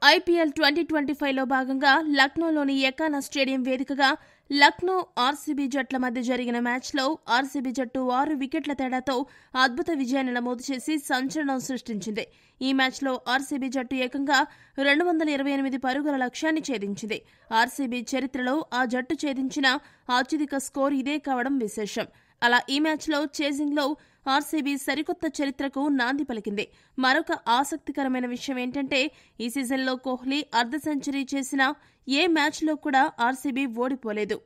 IPL 2025లో భాగంగా లక్నోలోని Ekana stadium వేదికగా Lucknow RCB జట్ల మధ్య జరిగిన మ్యాచ్లో ఆర్సీబీ జట్టు 6 వికెట్ల తేడాతో అద్భుత విజయాన్ని నమోదు చేసి సంచలనం సృష్టించింది. ఈ మ్యాచ్లో ఆర్సీబీ జట్టు ఏకంగా 228 పరుగుల లక్ష్యాన్ని ఛేదించింది. ఆర్సీబీ చరిత్రలో ఆ జట్టు ఛేదించిన అత్యధిక స్కోర్ ఇదే కావడం విశేషం. అలా ఈ మ్యాచ్లో చేజింగ్లో ఆర్సీబీ సరికొత్త చరిత్రకు నాంది పలికింది. మరొక ఆసక్తికరమైన విషయం ఏంటంటే ఈ సీజన్లో కోహ్లీ అర్ధ సెంచరీ చేసిన ఏ మ్యాచ్లో కూడా ఆర్సీబీ ఓడిపోలేదు.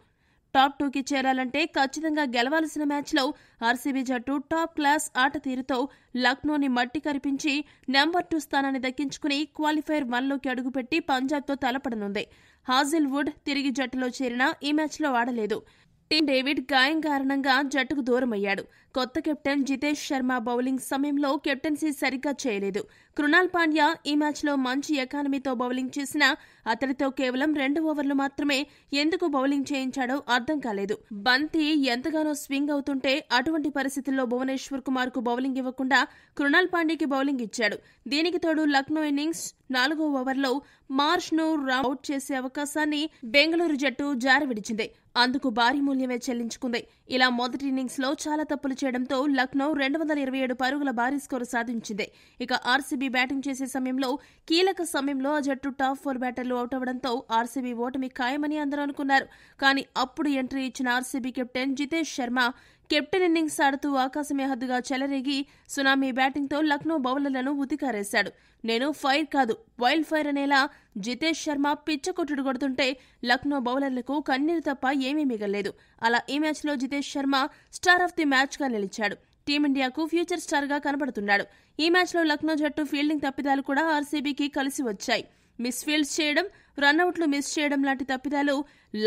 టాప్ 2కి చేరాలంటే ఖచ్చితంగా గెలవాల్సిన మ్యాచ్లో ఆర్సీబీ జట్టు టాప్ క్లాస్ ఆట తీరుతో లక్నోని మట్టి కరిపించి నెంబర్ 2 స్థానాన్ని దక్కించుకుని క్వాలిఫైర్ 1లోకి అడుగుపెట్టి పంజాబ్తో తలపడనుంది. హాజిల్వుడ్ తిరిగి జట్టులో చేరినా ఈ మ్యాచ్లో ఆడలేదు. టీమ్ డేవిడ్ గాయం కారణంగా జట్టుకు దూరమయ్యాడు. కొత్త కెప్టెన్ జితేష్ శర్మ బౌలింగ్ సమయంలో కెప్టెన్సీ సరిగ్గా చేయలేదు. కృణాల్ పాండ్యా ఈ మ్యాచ్లో మంచి ఎకానమీతో బౌలింగ్ చేసినా అతడితో కేవలం 2 ఓవర్లు మాత్రమే ఎందుకు బౌలింగ్ చేయించాడో అర్థం కాలేదు. బంతి ఎంతగానో స్వింగ్ అవుతుంటే అటువంటి పరిస్థితుల్లో భువనేశ్వర్ కుమార్ కు బౌలింగ్ ఇవ్వకుండా కృణాల్ పాండ్యాకి బౌలింగ్ ఇచ్చాడు. దీనికి తోడు లక్నో ఇన్నింగ్స్ 4వ ఓవర్లో మార్ష్ ను అవుట్ చేసే అవకాశాన్ని బెంగళూరు జట్టు జారవిడిచింది. అందుకు భారీ మూల్యమే చెల్లించుకుంది. ఇలా మొదటి ఇన్నింగ్స్ లో చాలా తప్పులు చేయడంతో లక్నో 227 పరుగుల భారీ స్కోరు సాధించింది. ఇక ఆర్సీబీ బ్యాటింగ్ చేసే సమయంలో కీలక సమయంలో ఆ జట్టు టాప్ 4 బ్యాటర్లు అవుట్ అవడంతో ఆర్సీబీ ఓటమి ఖాయమని అందరూ అనుకున్నారు. కానీ అప్పుడు ఎంట్రీ ఇచ్చిన RCB captain Jitesh Sharma captain innings ఆడుతూ ఆకాశమే హద్దుగా చెలరేగి సునామీ బ్యాటింగ్తో లక్నో బౌలర్లను ఉతికారేశాడు. నేను ఫైర్ కాదు వైల్డ్ ఫైర్ అనేలా జితేష్ శర్మ పిచ్చకొట్టుడు కొడుతుంటే లక్నో బౌలర్లకు కన్నీరు తప్ప ఏమీ మిగల్లేదు. అలా ఈ మ్యాచ్లో Jitesh Sharma star of the మ్యాచ్గా నిలిచాడు. టీమిండియాకు ఫ్యూచర్ స్టార్గా కనబడుతున్నాడు. ఈ మ్యాచ్లో లక్నో జట్టు ఫీల్డింగ్ తప్పిదాలు కూడా ఆర్సీబీకి కలిసి వచ్చాయి. మిస్ ఫీల్డ్స్ చేయడం, రన్అవుట్లు మిస్ చేయడం లాంటి తప్పిదాలు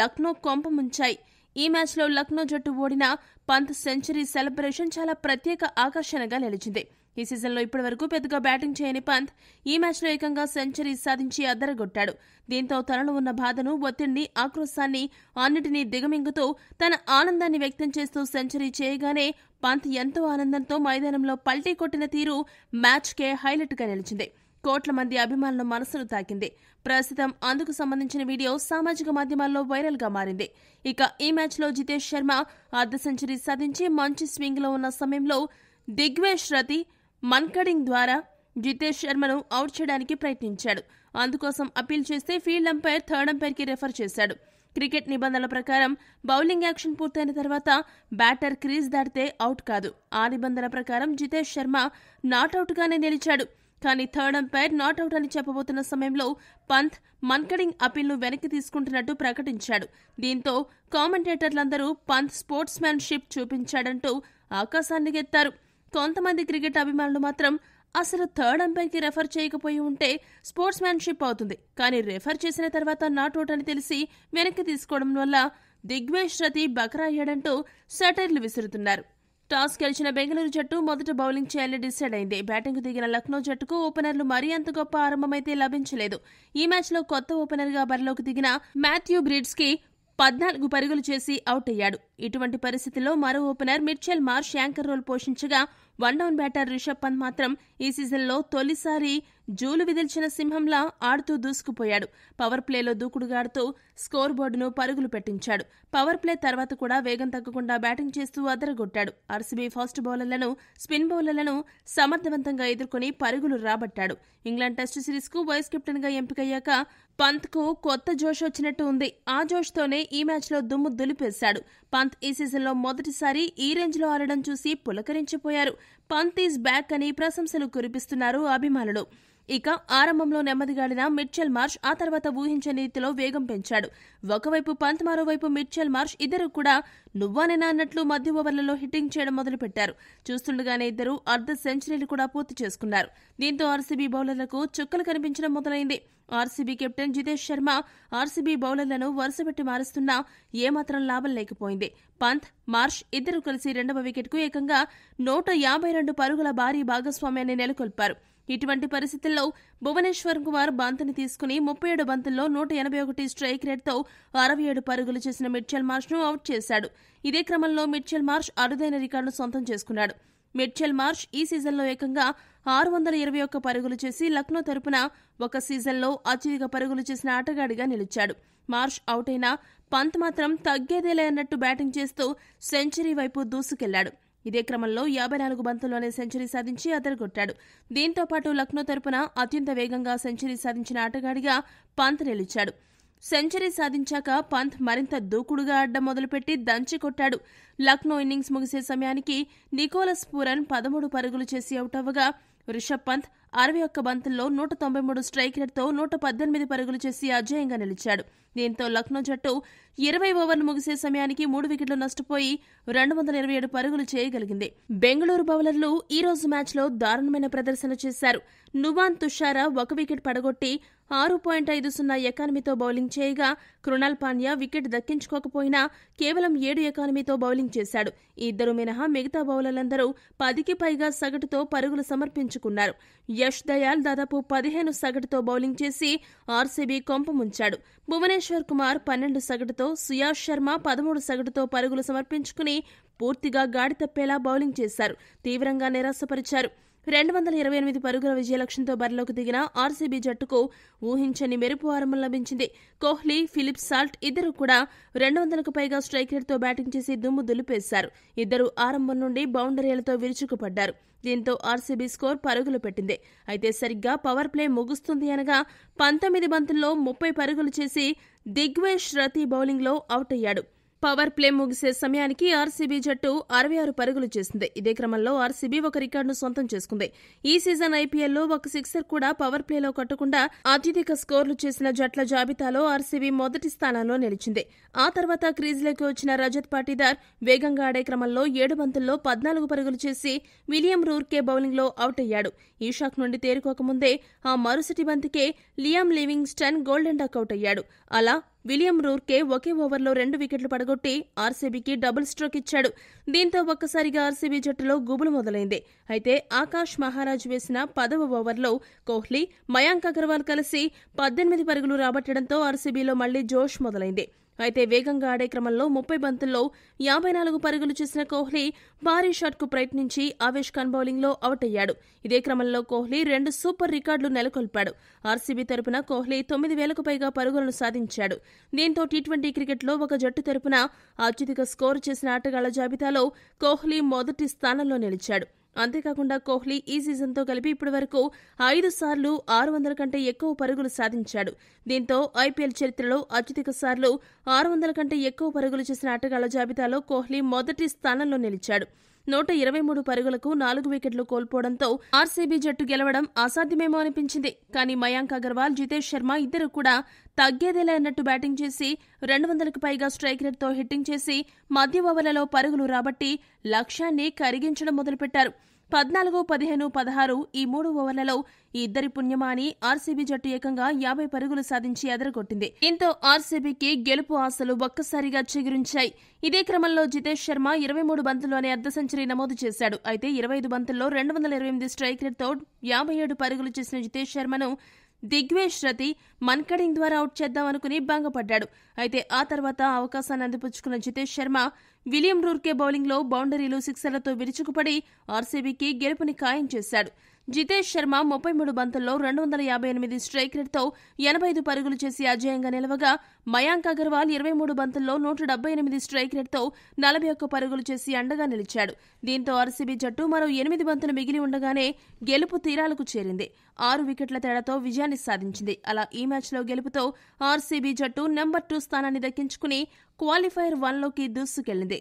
లక్నో కొంప ముంచాయి. ఈ మ్యాచ్లో లక్నో జట్టు ఓడిన పంత్ సెంచరీ సెలబ్రేషన్ చాలా ప్రత్యేక ఆకర్షణగా నిలిచింది. ఈ సీజన్లో ఇప్పటివరకు పెద్దగా బ్యాటింగ్ చేయని పంత్ ఈ మ్యాచ్లో ఏకంగా సెంచరీ సాధించి అద్దరగొట్టాడు. దీంతో తనలో ఉన్న బాధను, ఒత్తిడిని, ఆక్రోశాన్ని అన్నిటినీ దిగమింగుతూ తన ఆనందాన్ని వ్యక్తం చేస్తూ సెంచరీ చేయగానే పంత్ ఎంతో ఆనందంతో మైదానంలో పల్టీ కొట్టిన తీరు మ్యాచ్కే హైలైట్గా నిలిచింది. కోట్ల మంది అభిమానుల మనసును తాకింది. ప్రస్తుతం అందుకు సంబంధించిన వీడియో సామాజిక మాధ్యమాల్లో వైరల్ గా మారింది. ఇక ఈ మ్యాచ్లో జితేష్ శర్మ అర్ధ సెంచరీ సాధించి మంచి స్వింగ్ లో ఉన్న సమయంలో దిగ్వేష్ రతి మన్కడింగ్ ద్వారా జితేష్ శర్మను అవుట్ చేయడానికి ప్రయత్నించాడు. అందుకోసం అప్పీల్ చేస్తే ఫీల్డ్ అంపైర్ థర్డ్ అంపైర్ కి రెఫర్ చేశాడు. క్రికెట్ నిబంధనల ప్రకారం బౌలింగ్ యాక్షన్ పూర్తయిన తర్వాత బ్యాటర్ క్రీజ్ దాటితే అవుట్ కాదు. ఆ నిబంధన ప్రకారం జితేష్ శర్మ నాట్అవుట్ గానే నిలిచాడు. కానీ థర్డ్ అంపైర్ నాట్అవుట్ అని చెప్పబోతున్న సమయంలో పంత్ మన్కడింగ్ అప్పీల్ను వెనక్కి తీసుకుంటున్నట్టు ప్రకటించాడు. దీంతో కామెంటేటర్లందరూ పంత్ స్పోర్ట్స్ మ్యాన్షిప్ చూపించాడంటూ ఆకాశాన్నిగెత్తారు. కొంతమంది క్రికెట్ అభిమానులు మాత్రం అసలు థర్డ్ అంపైర్కి రెఫర్ చేయకపోయి ఉంటే స్పోర్ట్స్ మ్యాన్షిప్ అవుతుంది, కానీ రెఫర్ చేసిన తర్వాత నాట్అవుట్ అని తెలిసి వెనక్కి తీసుకోవడం వల్ల దిగ్వేష్ రతి బకరా అయ్యాడంటూ సెటైర్లు విసురుతున్నారు. టాస్ గెలిచిన బెంగళూరు జట్టు మొదట బౌలింగ్ చేయాలని డిసైడ్ అయింది. బ్యాటింగ్ దిగిన లక్నో జట్టుకు ఓపెనర్లు మరీ అంత గొప్ప ఆరంభమైతే లభించలేదు. ఈ మ్యాచ్లో కొత్త ఓపెనర్గా బరిలోకి దిగిన మాథ్యూ బ్రిడ్స్కి 14 పరుగులు చేసి అవుట్ అయ్యాడు. ఇటువంటి పరిస్థితుల్లో మరో opener Mitchell Marsh anchor role పోషించగా one down batter Rishabh Pant మాత్రం ఈ సీజన్లో తొలిసారి జూలు విదిల్చిన సింహంలా ఆడుతూ దూసుకుపోయాడు. పవర్ ప్లేలో దూకుడుగా ఆడుతూ స్కోర్ బోర్డును పరుగులు పెట్టించాడు. పవర్ ప్లే తర్వాత కూడా వేగం తగ్గకుండా బ్యాటింగ్ చేస్తూ అదరగొట్టాడు. ఆర్సీబీ ఫాస్ట్ బౌలర్లను, స్పిన్ బౌలర్లను సమర్థవంతంగా ఎదుర్కొని పరుగులు రాబట్టాడు. ఇంగ్లాండ్ టెస్టు సిరీస్కు వైస్ కెప్టెన్గా ఎంపికయ్యాక పంత్కు కొత్త జోష్ వచ్చినట్టు ఉంది. ఆ జోష్తోనే ఈ మ్యాచ్లో దుమ్ము దులిపేశాడు. పంత్ ఈ సీజన్లో మొదటిసారి ఈ రేంజ్లో ఆడడం చూసి పులకరించిపోయారు. పంత్ ఈజ్ బ్యాక్ అని ప్రశంసలు కురిపిస్తున్నారు అభిమానులు. ఇక ఆరంభంలో నెమ్మదిగాడిన మిచెల్ మార్ష్ ఆ తర్వాత ఊహించని రీతిలో వేగం పెంచాడు. ఒకవైపు పంత్, మరోవైపు మిచెల్ మార్ష్ ఇద్దరు కూడా నువ్వానేనా అన్నట్లు మధ్య ఓవర్లలో హిట్టింగ్ చేయడం మొదలుపెట్టారు. చూస్తుండగానే ఇద్దరు అర్ధ సెంచరీలు కూడా పూర్తి చేసుకున్నారు. దీంతో ఆర్సీబీ బౌలర్లకు చుక్కలు కనిపించడం మొదలైంది. RCB captain Jitesh Sharma RCB బౌలర్లను వరుసపెట్టి మారుస్తున్నా ఏమాత్రం లాభం లేకపోయింది. పంత్, మార్ష్ ఇద్దరు కలిసి 2వ వికెట్కు ఏకంగా 152 పరుగుల భారీ భాగస్వామ్యాన్ని నెలకొల్పారు. ఇటువంటి పరిస్థితుల్లో భువనేశ్వర్ కుమార్ బంతిని తీసుకుని 37 బంతుల్లో 181 స్ట్రైక్ రేట్తో 67 పరుగులు చేసిన మిచెల్ మార్ష్ను అవుట్ చేశాడు. ఇదే క్రమంలో మిచెల్ మార్ష్ అరుదైన రికార్డును సొంతం చేసుకున్నాడు. మిచెల్ మార్ష్ ఈ సీజన్లో ఏకంగా 621 పరుగులు చేసి లక్నో తరపున ఒక సీజన్లో అత్యధిక పరుగులు చేసిన ఆటగాడిగా నిలిచాడు. మార్ష్ అవుట్ అయినా పంత్ మాత్రం తగ్గేదేలే అన్నట్టు బ్యాటింగ్ చేస్తూ సెంచరీ వైపు దూసుకెళ్లాడు. ఇదే క్రమంలో 54 బంతుల్లోనే సెంచరీ సాధించి అదరగొట్టాడు. దీంతో పాటు లక్నో తరపున అత్యంత వేగంగా సెంచరీ సాధించిన ఆటగాడిగా పంత్ నిలిచాడు. సెంచరీ సాధించాక పంత్ మరింత దూకుడుగా ఆడడం మొదలుపెట్టి దంచి కొట్టాడు. లక్నో ఇన్నింగ్స్ ముగిసే సమయానికి నికోలస్ పూరన్ 13 పరుగులు చేసి అవుట్ అవ్వగా రిషబ్ పంత్ 61 బంతుల్లో 193 స్ట్రైక్ రేట్తో 118 పరుగులు చేసి అజేయంగా నిలిచాడు. దీంతో లక్నో జట్టు 20 ఓవర్లు ముగిసే సమయానికి 3 వికెట్లు నష్టపోయి 227 పరుగులు చేయగలిగింది. బెంగళూరు బౌలర్లు ఈ రోజు మ్యాచ్లో దారుణమైన ప్రదర్శన చేశారు. నువాన్ తుషారా 1 వికెట్ పడగొట్టి 6.50 ఎకానమీతో బౌలింగ్ చేయగా కృణాల్ పాండ్యా వికెట్ దక్కించుకోకపోయినా కేవలం 7 ఎకానమీతో బౌలింగ్ చేశాడు. ఈ ఇద్దరు మినహా మిగతా బౌలర్లందరూ 10కి పైగా సగటుతో పరుగులు సమర్పించుకున్నారు. యష్ దయాల్ దాదాపు 15 సగటుతో బౌలింగ్ చేసి ఆర్సీబీ కొంప ముంచాడు. భువనేశ్వర్ కుమార్ 12 సగటుతో, సుయాష్ శర్మ 13 సగటుతో పరుగులు సమర్పించుకుని పూర్తిగా గాడి తప్పేలా బౌలింగ్ చేశారు. తీవ్రంగా నిరాశపరిచారు. 228 పరుగుల విజయలక్ష్యంతో బరిలోకి దిగిన ఆర్సీబీ జట్టుకు ఊహించని మెరుపు ఆరంభం లభించింది. కోహ్లీ, ఫిలిప్ సాల్ట్ ఇద్దరు కూడా 200కు పైగా స్ట్రైక్ రేట్తో బ్యాటింగ్ చేసి దుమ్ము దులిపేశారు. ఇద్దరు ఆరంభం నుండి బౌండరీలతో విరుచుకుపడ్డారు. దీంతో ఆర్సీబీ స్కోర్ పరుగులు పెట్టింది. అయితే సరిగ్గా పవర్ ప్లే ముగుస్తుంది అనగా 19 బంతుల్లో 30 పరుగులు చేసి దిగ్వేష్ రతి బౌలింగ్లో అవుట్ అయ్యాడు. పవర్ ప్లే ముగిసే సమయానికి ఆర్సీబీ జట్టు 66 పరుగులు చేసింది. ఇదే క్రమంలో ఆర్సీబీ ఒక రికార్డును సొంతం చేసుకుంది. ఈ సీజన్ ఐపీఎల్లో ఒక సిక్సర్ కూడా పవర్ ప్లేలో కొట్టకుండా అత్యధిక స్కోర్లు చేసిన జట్ల జాబితాలో ఆర్సీబీ మొదటి స్థానంలో నిలిచింది. ఆ తర్వాత క్రీజ్లోకి వచ్చిన రజత్ పాటీదార్ వేగంగా ఆడే క్రమంలో 7 బంతుల్లో 14 పరుగులు చేసి విలియం రూర్కే బౌలింగ్లో అవుట్ అయ్యాడు. ఈ షాక్ నుండి తేరుకోకముందే ఆ మరుసటి బంతికే Liam Livingstone golden duck out అయ్యాడు. అలా విలియం రూర్కే ఒకే ఓవర్లో 2 వికెట్లు పడగొట్టి ఆర్సీబీకి డబుల్ స్ట్రోక్ ఇచ్చాడు. దీంతో ఒక్కసారిగా ఆర్సీబీ జట్టులో గుబులు మొదలైంది. అయితే ఆకాష్ మహారాజ్ వేసిన 10వ ఓవర్లో కోహ్లీ, మయాంక్ అగర్వాల్ కలిసి 18 పరుగులు రాబట్టడంతో ఆర్సీబీలో మళ్లీ జోష్ మొదలైంది. అయితే వేగంగా ఆడే క్రమంలో 30 బంతుల్లో 54 పరుగులు చేసిన కోహ్లీ భారీ షాట్కు ప్రయత్నించి ఆవేష్ ఖాన్ బౌలింగ్లో అవుట్ అయ్యాడు. ఇదే క్రమంలో కోహ్లీ 2 సూపర్ రికార్డులు నెలకొల్పాడు. ఆర్సీబీ తరపున కోహ్లీ 9,000కు పైగా పరుగులను సాధించాడు. దీంతో టీ20 క్రికెట్లో ఒక జట్టు తరపున అత్యధిక స్కోరు చేసిన ఆటగాళ్ల జాబితాలో కోహ్లీ మొదటి స్థానంలో నిలిచాడు. అంతేకాకుండా కోహ్లీ ఈ సీజన్తో కలిపి ఇప్పటివరకు 5 సార్లు 600 కంటే ఎక్కువ పరుగులు సాధించాడు. దీంతో ఐపీఎల్ చరిత్రలో అత్యధిక సార్లు 600 కంటే ఎక్కువ పరుగులు చేసిన ఆటగాళ్ల జాబితాలో కోహ్లీ మొదటి స్థానంలో నిలిచాడు. 123 పరుగులకు 4 వికెట్లు కోల్పోవడంతో ఆర్సీబీ జట్టు గెలవడం అసాధ్యమేమో అనిపించింది. కానీ మయాంక్ అగర్వాల్, జితేష్ శర్మ ఇద్దరు కూడా తగ్గేదేలే అన్నట్టు బ్యాటింగ్ చేసి 200కు పైగా స్ట్రైక్ రేట్తో హిట్టింగ్ చేసి మధ్య ఓవర్లలో పరుగులు రాబట్టి లక్ష్యాన్ని కరిగించడం మొదలుపెట్టారు. 14, 15, 16 ఈ 3 ఓవర్లలో ఈ ఇద్దరి పుణ్యమా అని ఆర్సీబీ జట్టు ఏకంగా 50 పరుగులు సాధించి అదరగొట్టింది. దీంతో ఆర్సీబీకి గెలుపు ఆశలు ఒక్కసారిగా చిగురించాయి. ఇదే క్రమంలో జితేష్ శర్మ 23 బంతుల్లోనే అర్ధ సెంచరీ నమోదు చేశాడు. అయితే 25 బంతుల్లో 228 స్ట్రైక్ రేట్తో 57 పరుగులు చేసిన జితేష్ శర్మను దిగ్వేష్ రతి మన్కడింగ్ ద్వారా అవుట్ చేద్దామనుకుని భంగపడ్డాడు. అయితే ఆ తర్వాత అవకాశాన్ని అందిపుచ్చుకున్న జితేష్ శర్మ విలియం రూర్కే బౌలింగ్లో బౌండరీలు, సిక్సర్లతో విరుచుకుపడి ఆర్సీబీకి గెలుపుని ఖాయం చేశాడు. జితేష్ శర్మ 33 బంతుల్లో 258 స్ట్రైక్ రేట్తో 85 పరుగులు చేసి అజేయంగా నిలవగా మయాంక్ అగర్వాల్ 23 బంతుల్లో 178 స్ట్రైక్ రేట్తో 41 పరుగులు చేసి అండగా నిలిచాడు. దీంతో ఆర్సీబీ జట్టు మరో 8 బంతులు మిగిలి ఉండగానే గెలుపు తీరాలకు చేరింది. 6 వికెట్ల తేడాతో విజయాన్ని సాధించింది. అలా ఈ మ్యాచ్లో గెలుపుతో ఆర్సీబీ జట్టు నెంబర్ 2 స్థానాన్ని దక్కించుకుని క్వాలిఫైర్ 1లోకి దూసుకెళ్లింది.